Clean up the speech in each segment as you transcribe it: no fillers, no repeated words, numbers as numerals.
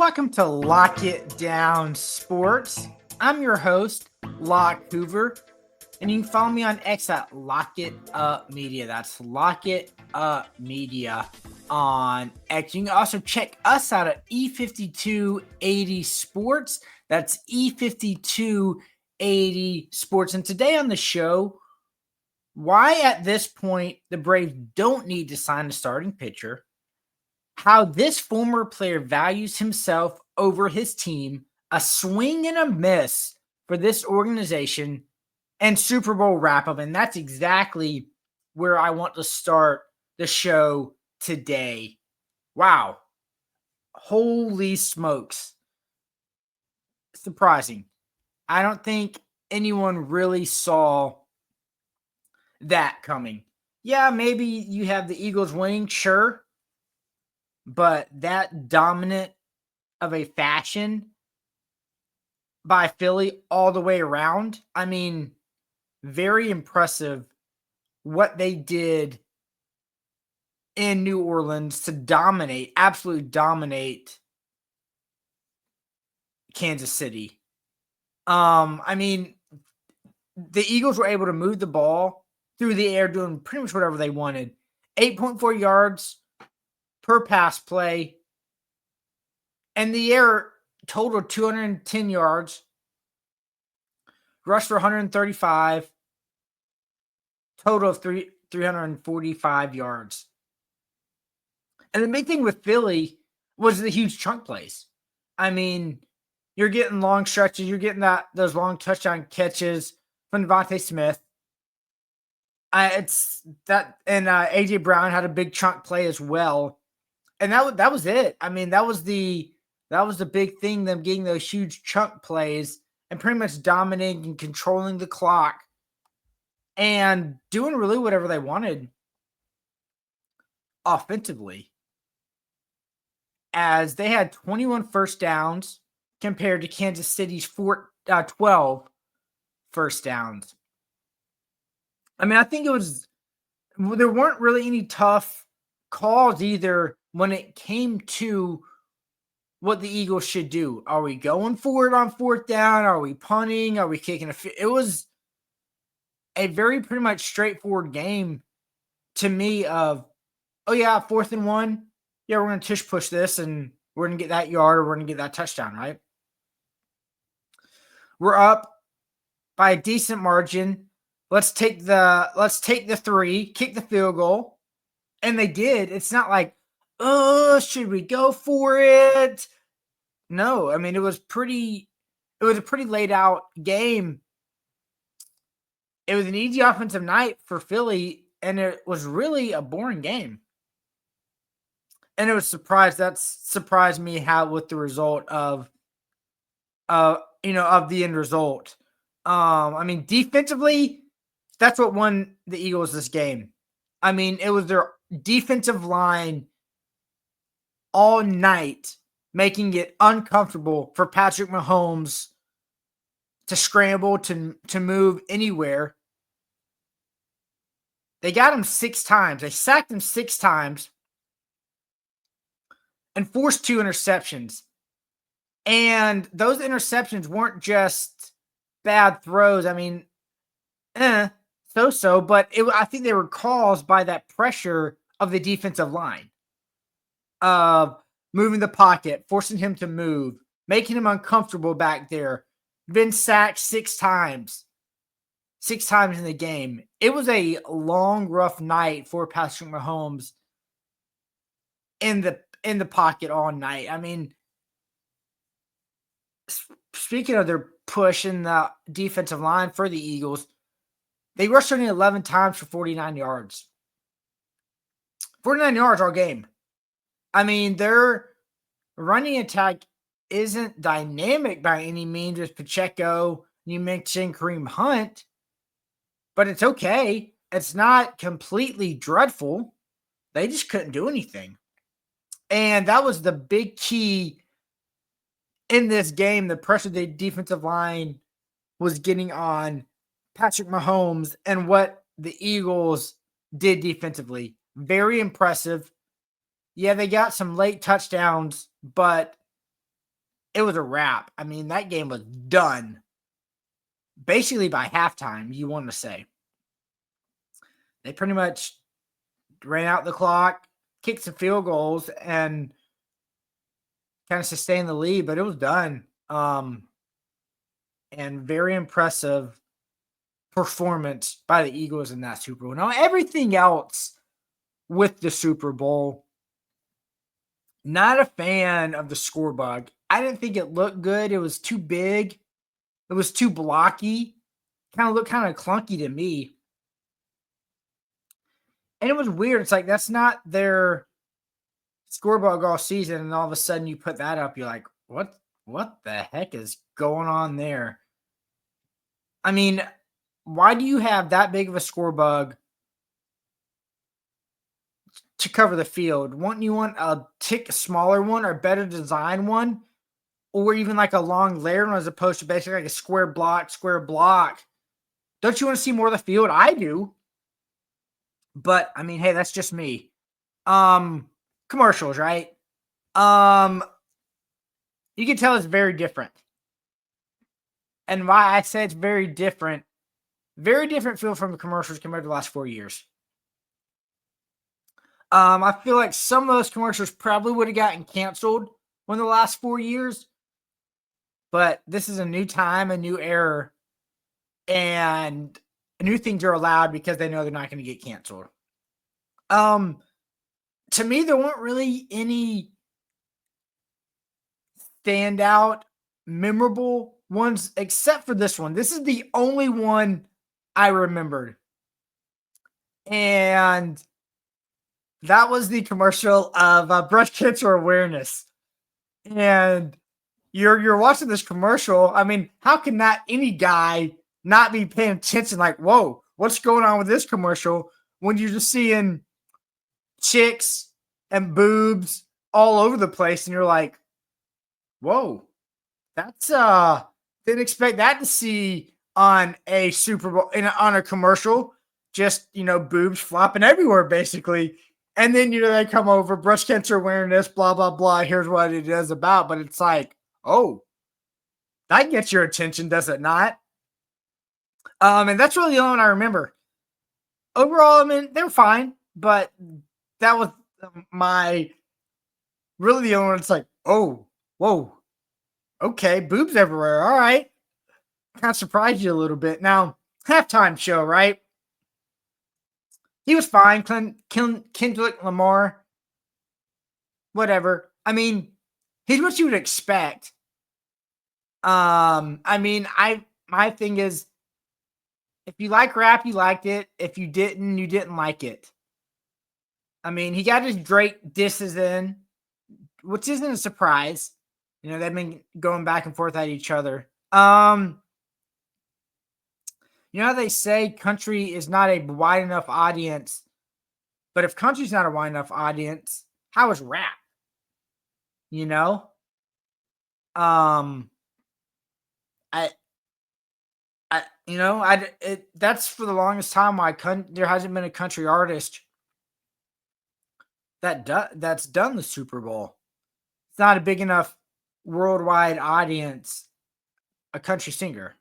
Welcome to Lock It Down Sports. I'm your host, Locke Hoover, and you can follow me on X at Lock It Up Media. That's Lock It Up Media on X. You can also check us out at E5280 Sports. That's E5280 Sports. And today on the show, why at this point the Braves don't need to sign a starting pitcher, how this former player values himself over his team, a swing and a miss for this organization, and Super Bowl wrap-up. And that's exactly where I want to start the show today. Wow. Holy smokes. Surprising. I don't think anyone really saw that coming. Yeah, maybe you have the Eagles winning, sure. But that dominant of a fashion by Philly all the way around, I mean, very impressive what they did in New Orleans to dominate, absolutely dominate Kansas City. I mean, the Eagles were able to move the ball through the air doing pretty much whatever they wanted. 8.4 yards per pass play, and the air totaled 210 yards, rushed for 135, total of 345 yards. And the big thing with Philly was the huge chunk plays. I mean, you're getting long stretches, you're getting those long touchdown catches from Devontae Smith. It's that, and AJ Brown had a big chunk play as well. And that was it. I mean, that was the big thing, them getting those huge chunk plays and pretty much dominating and controlling the clock and doing really whatever they wanted offensively. As they had 21 first downs compared to Kansas City's 12 first downs. I mean, I think there weren't really any tough calls either when it came to what the Eagles should do. Are we going for it on fourth down? Are we punting? Are we kicking it was a very pretty much straightforward game to me of, oh yeah, 4th and 1. Yeah, we're going to tush push this and we're going to get that yard or we're going to get that touchdown, right? We're up by a decent margin. Let's take the 3, kick the field goal. And they did. It's not like, oh, should we go for it? No, I mean, it was a pretty laid out game. It was an easy offensive night for Philly, and it was really a boring game. And it was surprised me how with the result of the end result. I mean, defensively, that's what won the Eagles this game. I mean, it was their defensive line all night, making it uncomfortable for Patrick Mahomes to scramble, to move anywhere. They got him 6 times. They sacked him 6 times and forced 2 interceptions. And those interceptions weren't just bad throws. I mean, so, but I think they were caused by that pressure of the defensive line. Moving the pocket, forcing him to move, making him uncomfortable back there. Been sacked 6 times. 6 times in the game. It was a long, rough night for Patrick Mahomes in the pocket all night. I mean, speaking of their push in the defensive line for the Eagles, they rushed only 11 times for 49 yards. 49 yards all game. I mean, their running attack isn't dynamic by any means with Pacheco. You mentioned Kareem Hunt, but it's okay. It's not completely dreadful. They just couldn't do anything. And that was the big key in this game, the pressure the defensive line was getting on Patrick Mahomes and what the Eagles did defensively. Very impressive. Yeah, they got some late touchdowns, but it was a wrap. I mean, that game was done basically by halftime, you want to say. They pretty much ran out the clock, kicked some field goals, and kind of sustained the lead, but it was done. And very impressive performance by the Eagles in that Super Bowl. Now, everything else with the Super Bowl, not a fan of the score bug. I didn't think it looked good. It was too big. It was too blocky. Kind of looked kind of clunky to me. And it was weird. It's like, that's not their score bug all season. And all of a sudden you put that up. You're like, what the heck is going on there? I mean, why do you have that big of a score bug to cover the field? Wouldn't you want a tick smaller one or better design one? Or even like a long layered one as opposed to basically like a square block. Don't you want to see more of the field? I do. But I mean, hey, that's just me. Commercials, right? You can tell it's very different. And why I say it's very different feel from the commercials compared to the last 4 years. I feel like some of those commercials probably would have gotten canceled in the last 4 years. But this is a new time, a new era, and new things are allowed because they know they're not going to get canceled. To me, there weren't really any standout, memorable ones except for this one. This is the only one I remembered. And that was the commercial of breast cancer awareness. And you're watching this commercial. I mean, how can not any guy not be paying attention? Like, whoa, what's going on with this commercial? When you're just seeing chicks and boobs all over the place, and you're like, whoa, that's didn't expect that to see on a Super Bowl on a commercial. Just boobs flopping everywhere, basically. And then they come over, breast cancer awareness, blah blah blah. Here's what it is about, but it's like, oh, that gets your attention, does it not? And that's really the only one I remember. Overall, I mean, they were fine, but that was my really the only one. It's like, oh, whoa, okay, boobs everywhere. All right, kind of surprised you a little bit. Now, halftime show, right? He was fine. Kendrick Lamar, whatever. I mean, he's what you would expect. I mean, my thing is, if you like rap, you liked it. If you didn't, you didn't like it. I mean, he got his Drake disses in, which isn't a surprise. They've been going back and forth at each other. How they say country is not a wide enough audience, but if country's not a wide enough audience, how is rap? That's for the longest time why there hasn't been a country artist that's done the Super Bowl. It's not a big enough worldwide audience. A country singer.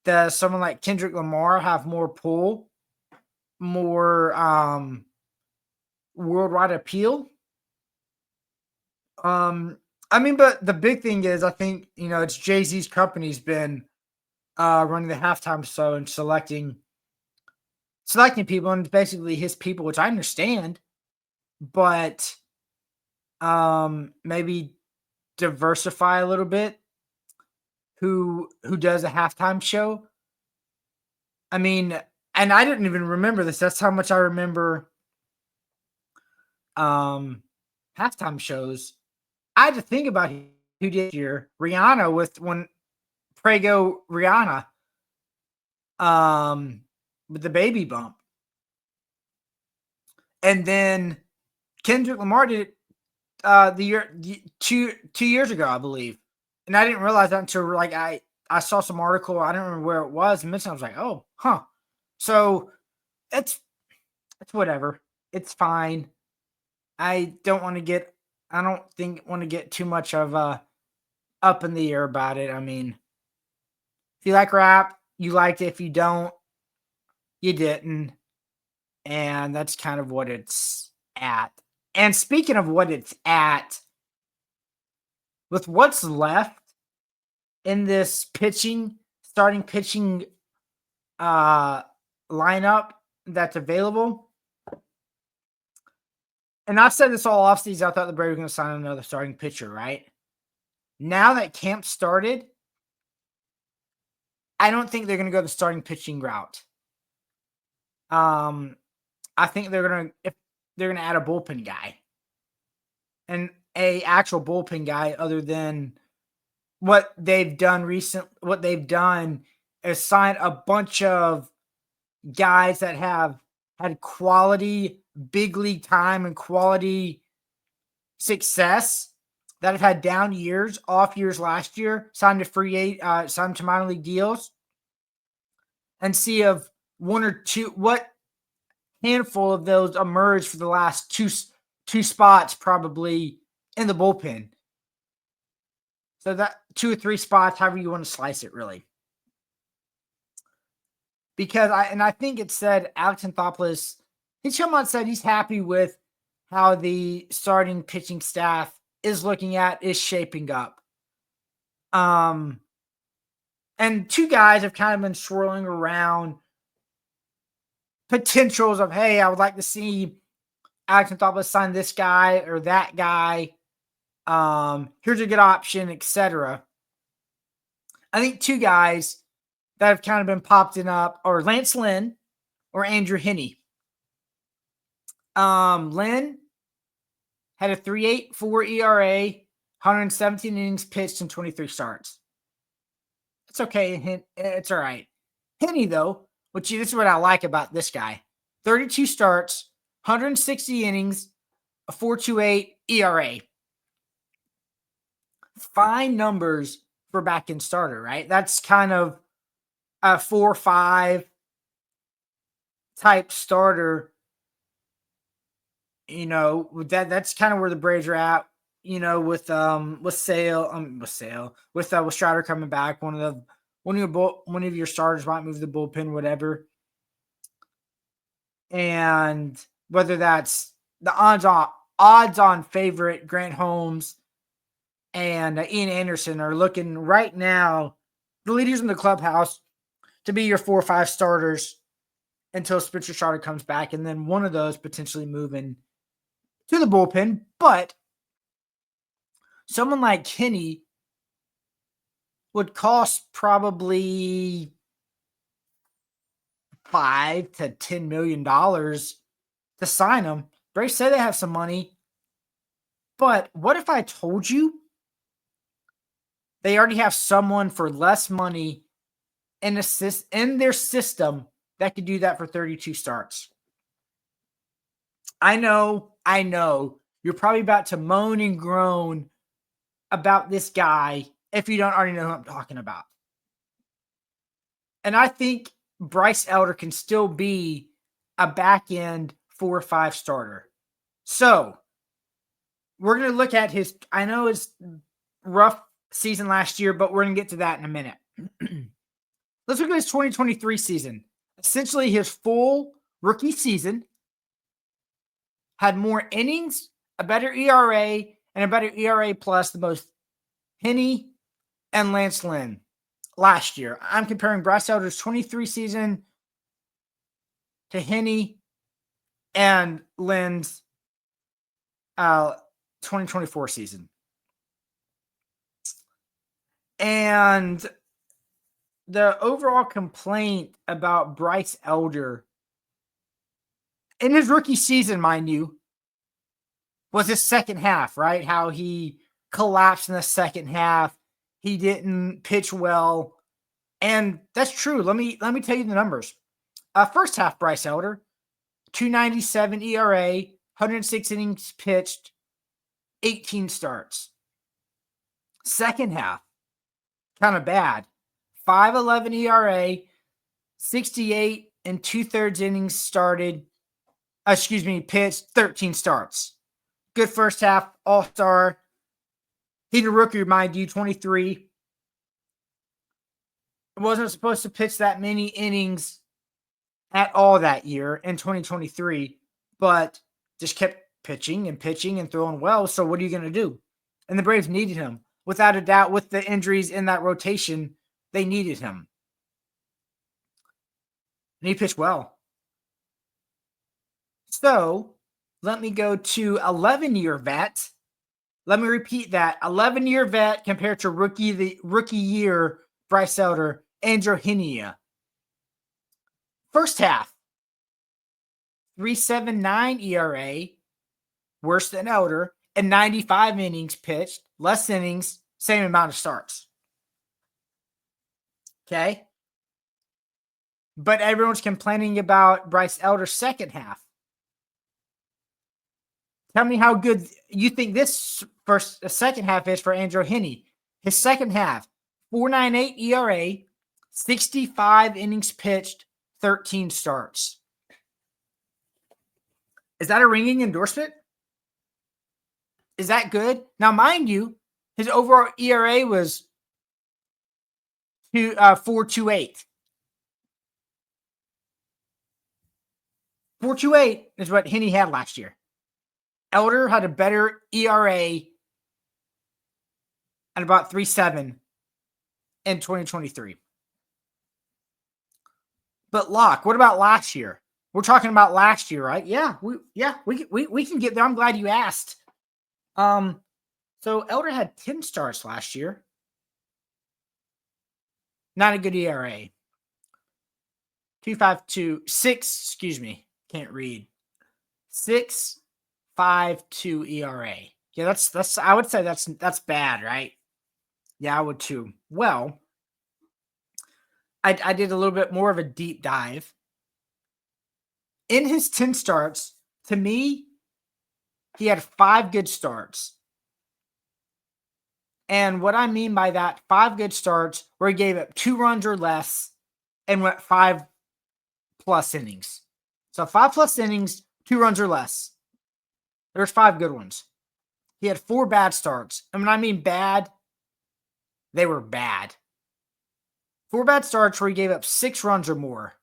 Does someone like Kendrick Lamar have more pull, more worldwide appeal? I mean, but the big thing is, I think it's Jay-Z's company's been running the halftime show and selecting people, and basically his people, which I understand, but maybe diversify a little bit who does a halftime show. I mean, and I didn't even remember this. That's how much I remember halftime shows. I had to think about who did here. Rihanna with Prego Rihanna with the baby bump. And then Kendrick Lamar did it 2 years ago, I believe. And I didn't realize that until like I saw some article. I don't remember where it was. And I was like, oh, huh. So it's whatever. It's fine. I don't want to get I don't think want to get too much of up in the air about it. I mean, if you like rap, you liked it. If you don't, you didn't. And that's kind of what it's at. And speaking of what it's at, with what's left in this starting pitching lineup that's available. And I've said this all offseason. I thought the Braves were going to sign another starting pitcher, right? Now that camp started, I don't think they're going to go the starting pitching route. I think they're going to add a bullpen guy, and a actual bullpen guy other than what they've done what they've done is sign a bunch of guys that have had quality big league time and quality success that have had down years, off years last year, signed to minor league deals, and see if what handful of those emerge for the last two spots probably in the bullpen. So that 2 or 3 spots, however you want to slice it, really. Because I think it said Alex Anthopoulos, he's come on said he's happy with how the starting pitching staff is shaping up. And 2 guys have kind of been swirling around potentials of, hey, I would like to see Alex Anthopoulos sign this guy or that guy. Here's a good option, etc. I think 2 guys that have kind of been popping up are Lance Lynn or Andrew Heaney. Lynn had a 3.84 ERA, 117 innings pitched, and 23 starts. It's okay. It's all right. Heaney, though, this is what I like about this guy. 32 starts, 160 innings, a 4.28 ERA. Fine numbers for back-end starter, right? That's kind of a 4-5 type starter. You know, that's kind of where the Braves are at. You know, with Strider coming back, one of your starters might move the bullpen, whatever. And whether that's the odds-on favorite Grant Holmes and Ian Anderson are looking right now, the leaders in the clubhouse, to be your 4 or 5 starters until Spencer Strider comes back, and then one of those potentially moving to the bullpen. But someone like Heaney would cost probably $5 to $10 million to sign him. Braves say they have some money, but what if I told you they already have someone for less money in their system that could do that for 32 starts? I know. You're probably about to moan and groan about this guy if you don't already know who I'm talking about. And I think Bryce Elder can still be a back-end 4 or 5 starter. So we're going to look at I know his rough season last year, but we're going to get to that in a minute. Let's look at his 2023 season. Essentially his full rookie season. Had more innings, a better ERA, and a better ERA plus than both Heaney and Lance Lynn last year. I'm comparing Bryce Elder's 23 season to Heaney and Lynn's 2024 season. And the overall complaint about Bryce Elder in his rookie season, mind you, was his second half, right? How he collapsed in the second half. He didn't pitch well. And that's true. Let me tell you the numbers. First half, Bryce Elder, 2.97 ERA, 106 innings pitched, 18 starts. Second half, kind of bad. 5.11 ERA, 68 and 2/3 innings pitched, 13 starts. Good first half, all-star. He's a rookie, mind you, 23. Wasn't supposed to pitch that many innings at all that year in 2023, but just kept pitching and throwing well. So what are you going to do? And the Braves needed him. Without a doubt, with the injuries in that rotation, they needed him. And he pitched well. So let me go to 11-year vet. Let me repeat that. 11-year vet compared to rookie year Bryce Elder, Andrew Henia. First half, 3.79 ERA, worse than Elder, and 95 innings pitched, less innings, same amount of starts. Okay? But everyone's complaining about Bryce Elder's second half. Tell me how good you think this second half is for Andrew Heaney. His second half, 4.98 ERA, 65 innings pitched, 13 starts. Is that a ringing endorsement? Is that good? Now, mind you, his overall ERA was 4.28. 4.28 is what Heaney had last year. Elder had a better ERA at about 3.7 in 2023. But Locke, what about last year? We're talking about last year, right? Yeah, we can get there. I'm glad you asked. So Elder had 10 starts last year. Not a good ERA. 2.52, excuse me, can't read. 6.52 ERA. Yeah, that's I would say that's bad, right? Yeah, I would too. Well, I did a little bit more of a deep dive. In his 10 starts, to me, he had 5 good starts. And what I mean by that, 5 good starts where he gave up 2 runs or less and went 5+ innings. So 5+ innings, 2 runs or less. There's 5 good ones. He had 4 bad starts. And when I mean bad, they were bad. 4 bad starts where he gave up 6 runs or more.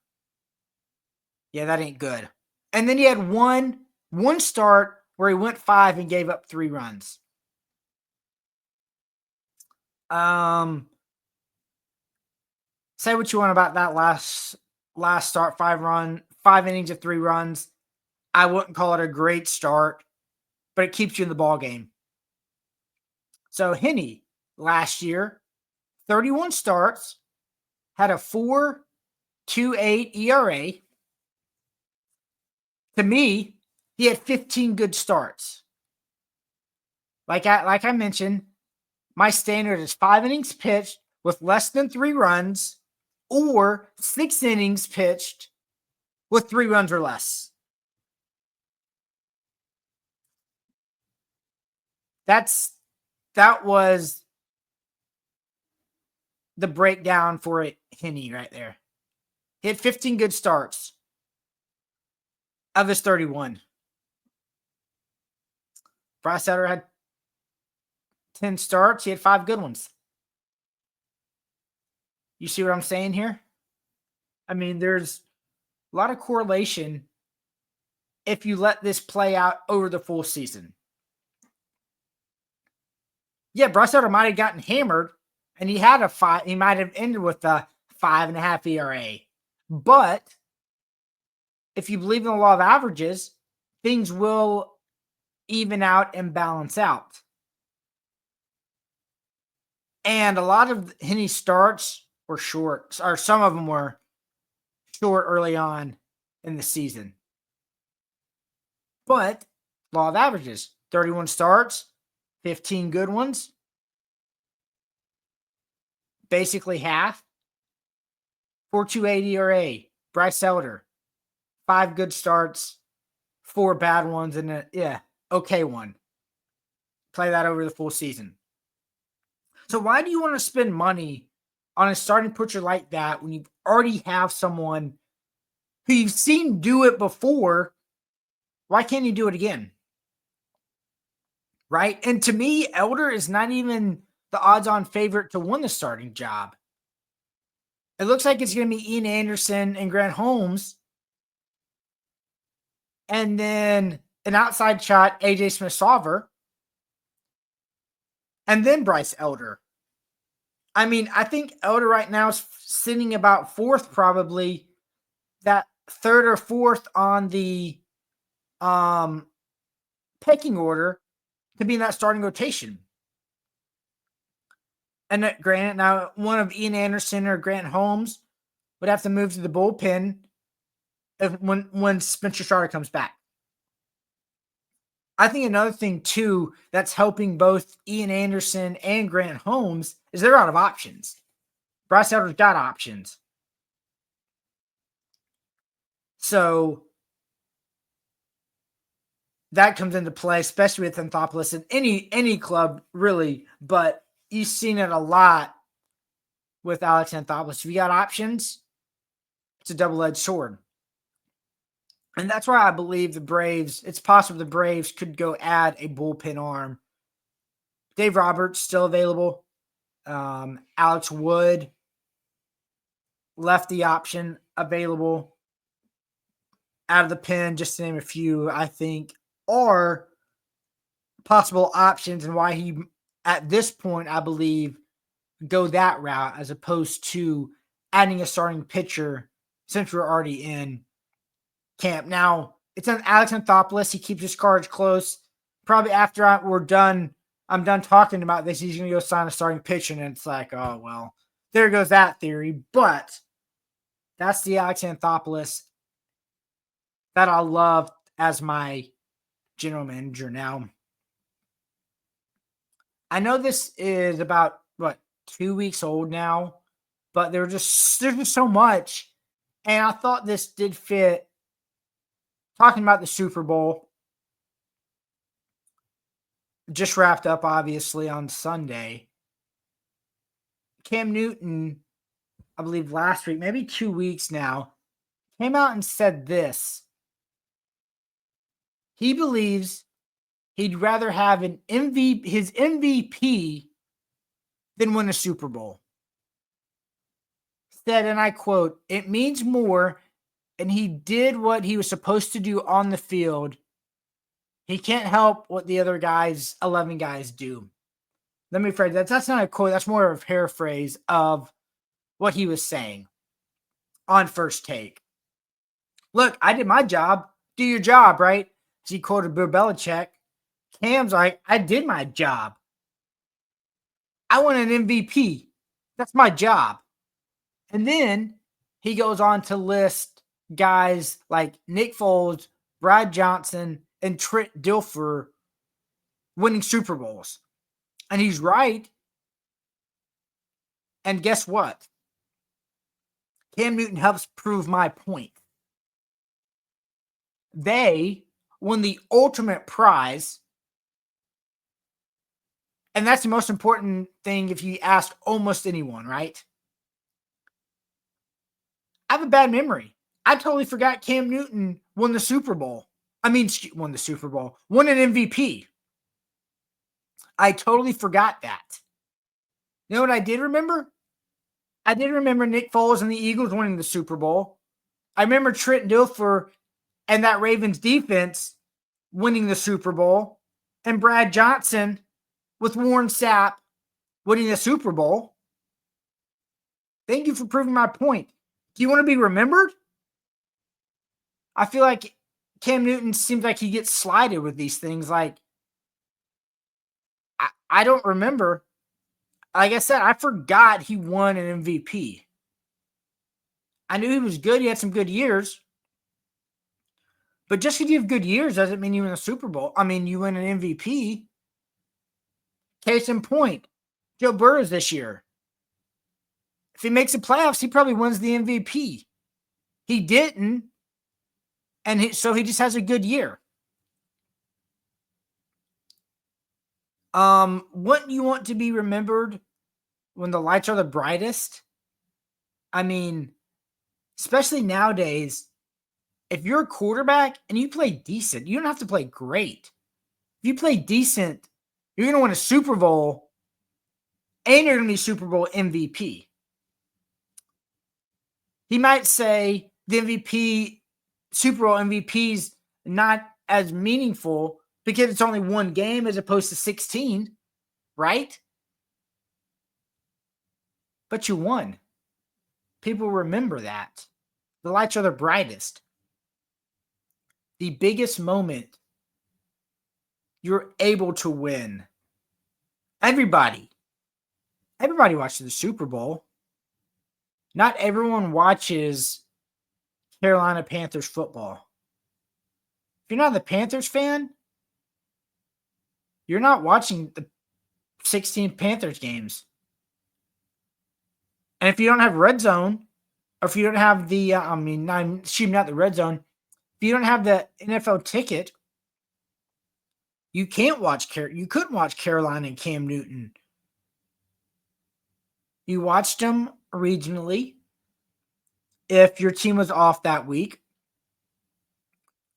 Yeah, that ain't good. And then he had one start where he went 5 and gave up 3 runs. Say what you want about that last start, 5 innings of 3 runs. I wouldn't call it a great start, but it keeps you in the ball game. So Heaney last year, 31 starts, had a 4.28 ERA. To me, he had 15 good starts. Like I mentioned, my standard is 5 innings pitched with less than 3 runs or 6 innings pitched with 3 runs or less. That was the breakdown for Heaney right there. He had 15 good starts of his 31. Bryce Elder had 10 starts. He had 5 good ones. You see what I'm saying here? I mean, there's a lot of correlation if you let this play out over the full season. Yeah, Bryce Elder might have gotten hammered, and he had a 5. He might have ended with a 5.5 ERA. But if you believe in the law of averages, things will even out and balance out. And a lot of Heaney's starts were short, or some of them were short early on in the season. But law of averages, 31 starts, 15 good ones, basically half. 4.28 ERA, Bryce Elder, 5 good starts, 4 bad ones, and a okay one. Play that over the full season. So why do you want to spend money on a starting pitcher like that when you already have someone who you've seen do it before? Why can't you do it again? right? And to me, Elder is not even the odds-on favorite to win the starting job. It looks like it's going to be Ian Anderson and Grant Holmes, and then an outside shot, AJ Smith-Sauver, and then Bryce Elder. I mean, I think Elder right now is sitting about fourth, probably that third or fourth on the pecking order to be in that starting rotation. And granted, now one of Ian Anderson or Grant Holmes would have to move to the bullpen when Spencer Strider comes back. I think another thing too that's helping both Ian Anderson and Grant Holmes is they're out of options. Bryce Elder's got options. So that comes into play, especially with Anthopoulos and any club, really. But you've seen it a lot with Alex Anthopoulos. If you got options, it's a double-edged sword. And that's why I believe the Braves, it's possible the Braves could go add a bullpen arm. Dave Roberts still available. Alex Wood, lefty option available. Out of the pen, just to name a few, I think, are possible options, and why he, at this point, I believe, go that route as opposed to adding a starting pitcher since we're already in camp. Now, it's on Alex Anthopoulos. He keeps his cards close. Probably after I'm done talking about this, he's going to go sign a starting pitcher, and it's like, oh, well, there goes that theory. But that's the Alex Anthopoulos that I love as my general manager. Now, I know this is about, 2 weeks old now, but there's just so much. And I thought this did fit. Talking about the Super Bowl, just wrapped up, obviously, on Sunday. Cam Newton, I believe last week, maybe 2 weeks now, came out and said this. He believes he'd rather have his MVP than win a Super Bowl. Said, and I quote, "It means more, and he did what he was supposed to do on the field. He can't help what the other 11 guys do." Let me rephrase that. That's not a quote. That's more of a paraphrase of what he was saying on First Take. Look, I did my job. Do your job, right? As he quoted Bill Belichick. Cam's like, I did my job. I want an MVP. That's my job. And then he goes on to list guys like Nick Foles, Brad Johnson, and Trent Dilfer winning Super Bowls. And he's right. And guess what? Cam Newton helps prove my point. They won the ultimate prize. And that's the most important thing if you ask almost anyone, right? I have a bad memory. I totally forgot Cam Newton won the Super Bowl. Won an MVP. I totally forgot that. You know what I did remember? I did remember Nick Foles and the Eagles winning the Super Bowl. I remember Trent Dilfer and that Ravens defense winning the Super Bowl. And Brad Johnson with Warren Sapp winning the Super Bowl. Thank you for proving my point. Do you want to be remembered? I feel like Cam Newton seems like he gets slided with these things. Like, I don't remember. Like I said, I forgot he won an MVP. I knew he was good. He had some good years. But just because you have good years doesn't mean you win a Super Bowl. You win an MVP. Case in point, Joe Burrow this year. If he makes the playoffs, he probably wins the MVP. He didn't. And so he just has a good year. Wouldn't you want to be remembered when the lights are the brightest? Especially nowadays, if you're a quarterback and you play decent, you don't have to play great. If you play decent, You're going to win a Super Bowl, and you're going to be Super Bowl MVP. He might say the MVP, Super Bowl MVP's not as meaningful because it's only one game as opposed to 16, right? But you won. People remember that. The lights are the brightest. The biggest moment you're able to win. Everybody watches the Super Bowl. Not everyone watches Carolina Panthers football. If you're not the Panthers fan, you're not watching the 16 Panthers games. And if you don't have Red Zone, or if you don't have the, not the Red Zone, if you don't have the NFL ticket, you couldn't watch Carolina and Cam Newton. You watched them regionally if your team was off that week.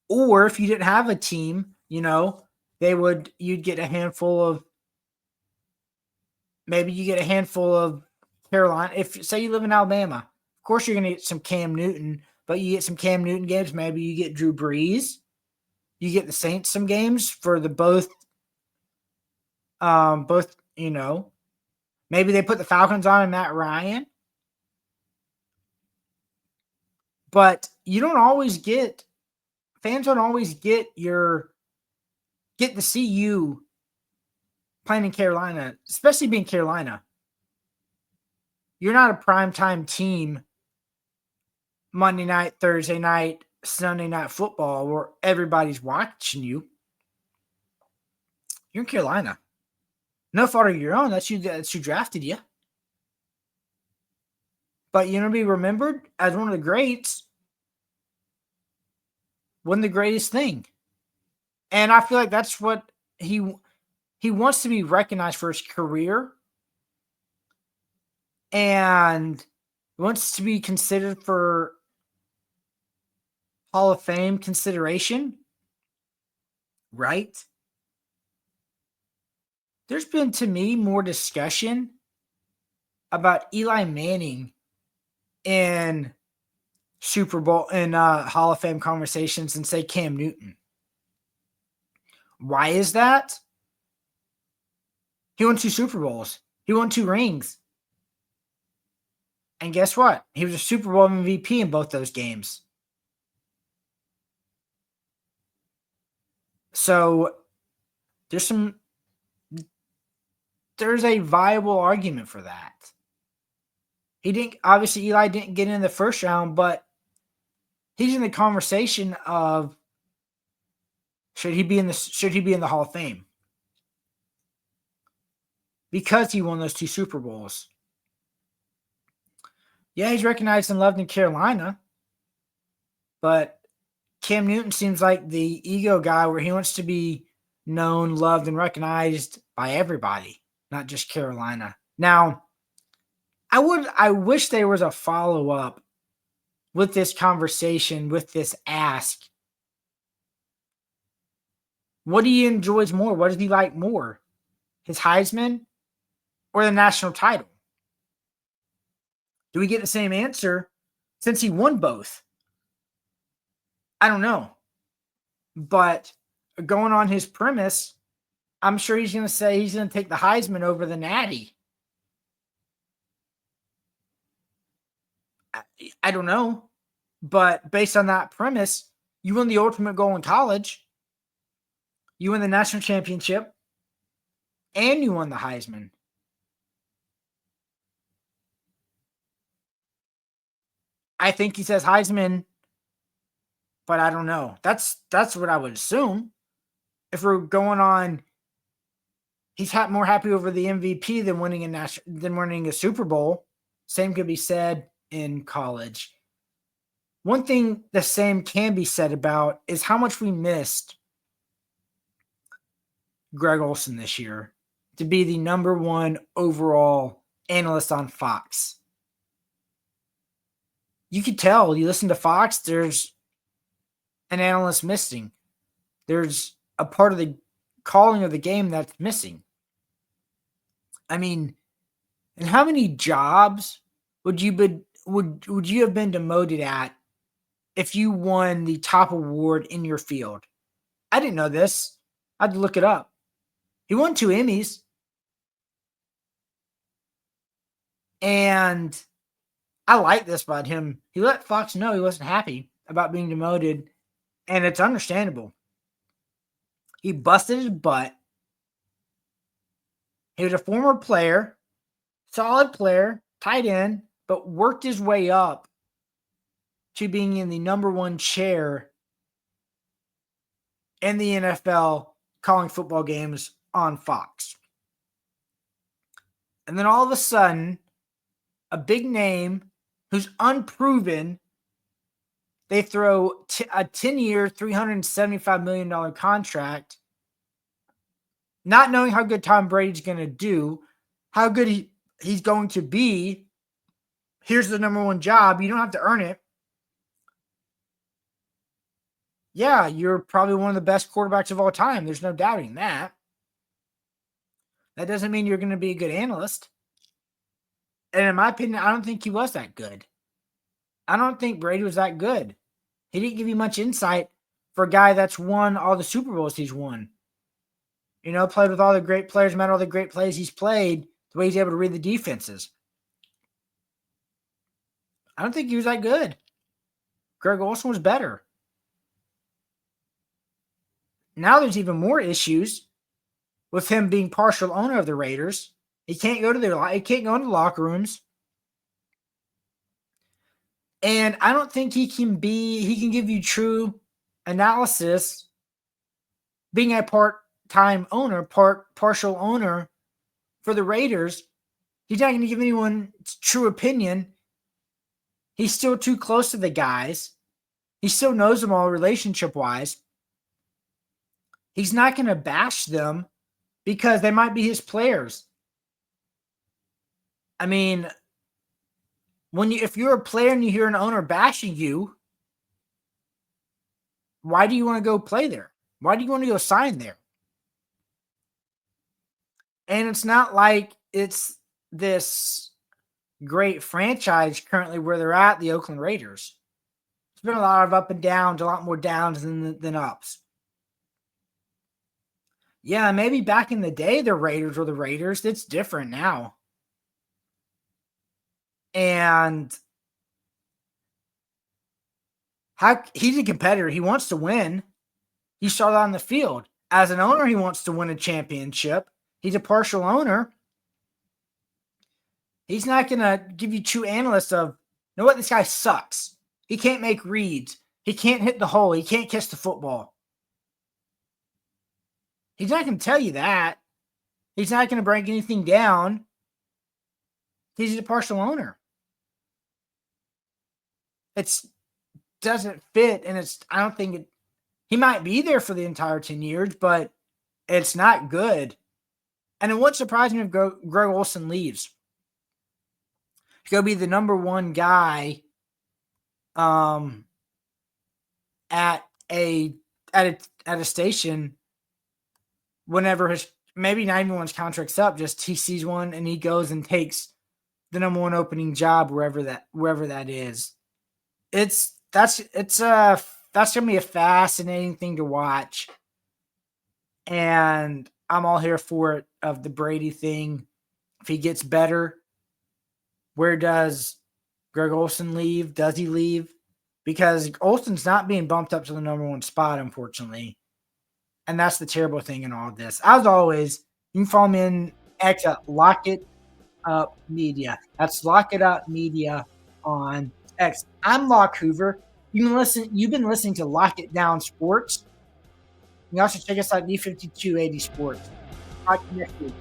Or if you didn't have a team, you'd get a handful of, maybe you get a handful of Carolina. If, say, you live in Alabama, of course you're going to get some Cam Newton, but you get some Cam Newton games. Maybe you get Drew Brees. You get the Saints some games for the both, maybe they put the Falcons on and Matt Ryan. But fans don't always get to see you playing in Carolina, especially being Carolina. You're not a primetime team Monday night, Thursday night, Sunday night football where everybody's watching you. You're in Carolina. No fault of your own. That's who drafted you. But you're going to be remembered as one of the greats. One of the greatest thing. And I feel like that's what he wants to be recognized for his career. And wants to be considered for Hall of Fame consideration. Right? There's been, to me, more discussion about Eli Manning in Super Bowl and Hall of Fame conversations than, say, Cam Newton. Why is that? He won 2 Super Bowls. He won 2 rings. And guess what? He was a Super Bowl MVP in both those games. So there's a viable argument for that. Eli didn't get in the first round, but he's in the conversation of should he be in the Hall of Fame? Because he won those 2 Super Bowls. Yeah, he's recognized and loved in Carolina, but Cam Newton seems like the ego guy where he wants to be known, loved, and recognized by everybody, not just Carolina. Now, I wish there was a follow-up with this conversation, with this ask. What do he enjoys more? What does he like more? His Heisman or the national title? Do we get the same answer since he won both? I don't know. But going on his premise, I'm sure he's going to say he's going to take the Heisman over the Natty. I don't know. But based on that premise, you win the ultimate goal in college. You win the national championship. And you won the Heisman. I think he says Heisman, but I don't know. That's what I would assume. If we're going on, he's more happy over the MVP than winning a Super Bowl. Same could be said in college. One thing the same can be said about is how much we missed Greg Olsen this year to be the number 1 overall analyst on Fox. You could tell, you listen to Fox, there's an analyst missing. There's a part of the calling of the game that's missing. I mean, and how many jobs would you have been demoted at if you won the top award in your field? I didn't know this. I had to look it up. He won 2 Emmys, and I like this about him. He let Fox know he wasn't happy about being demoted, and it's understandable. He busted his butt. He was a former player, solid player, tight end, but worked his way up to being in the number one chair in the NFL calling football games on Fox. And then all of a sudden, a big name who's unproven, they throw a 10-year, $375 million contract, not knowing how good Tom Brady's going to do, how good he's going to be. Here's the number one job. You don't have to earn it. Yeah, you're probably one of the best quarterbacks of all time. There's no doubting that. That doesn't mean you're going to be a good analyst. And in my opinion, I don't think he was that good. I don't think Brady was that good. He didn't give you much insight for a guy that's won all the Super Bowls he's won. You know, played with all the great players, met all the great plays he's played, the way he's able to read the defenses. I don't think he was that good. Greg Olson was better. Now there's even more issues with him being partial owner of the Raiders. He can't go into the locker rooms. And I don't think he can give you true analysis being a part-time owner, partial owner for the Raiders. He's not going to give anyone true opinion. He's still too close to the guys. He still knows them all relationship-wise. He's not going to bash them because they might be his players. I mean, if you're a player and you hear an owner bashing you, why do you want to go play there? Why do you want to go sign there? And it's not like it's this great franchise currently where they're at, the Oakland Raiders. There's been a lot of up and downs, a lot more downs than ups. Yeah, maybe back in the day the Raiders were the Raiders. It's different now. And he's a competitor. He wants to win. He saw that on the field. As an owner, he wants to win a championship. He's a partial owner. He's not going to give you true analysts of, you know what, this guy sucks. He can't make reads. He can't hit the hole. He can't catch the football. He's not going to tell you that. He's not going to break anything down. He's a partial owner. It doesn't fit, and I don't think he might be there for the entire 10 years, but it's not good. And it wouldn't surprise me if Greg Olson leaves. He's going to be the number one guy at a station whenever maybe not even when his contract's up, just he sees one and he goes and takes the number one opening job wherever that is. That's gonna be a fascinating thing to watch. And I'm all here for it, of the Brady thing. If he gets better, where does Greg Olson leave? Does he leave? Because Olson's not being bumped up to the number one spot, unfortunately. And that's the terrible thing in all of this. As always, you can follow me in X at Lock It Up Media. That's Lock It Up Media on X. I'm Locke Hoover. You've been listening to Lock It Down Sports. You can also check us out at D5280 Sports. Talk to you next week.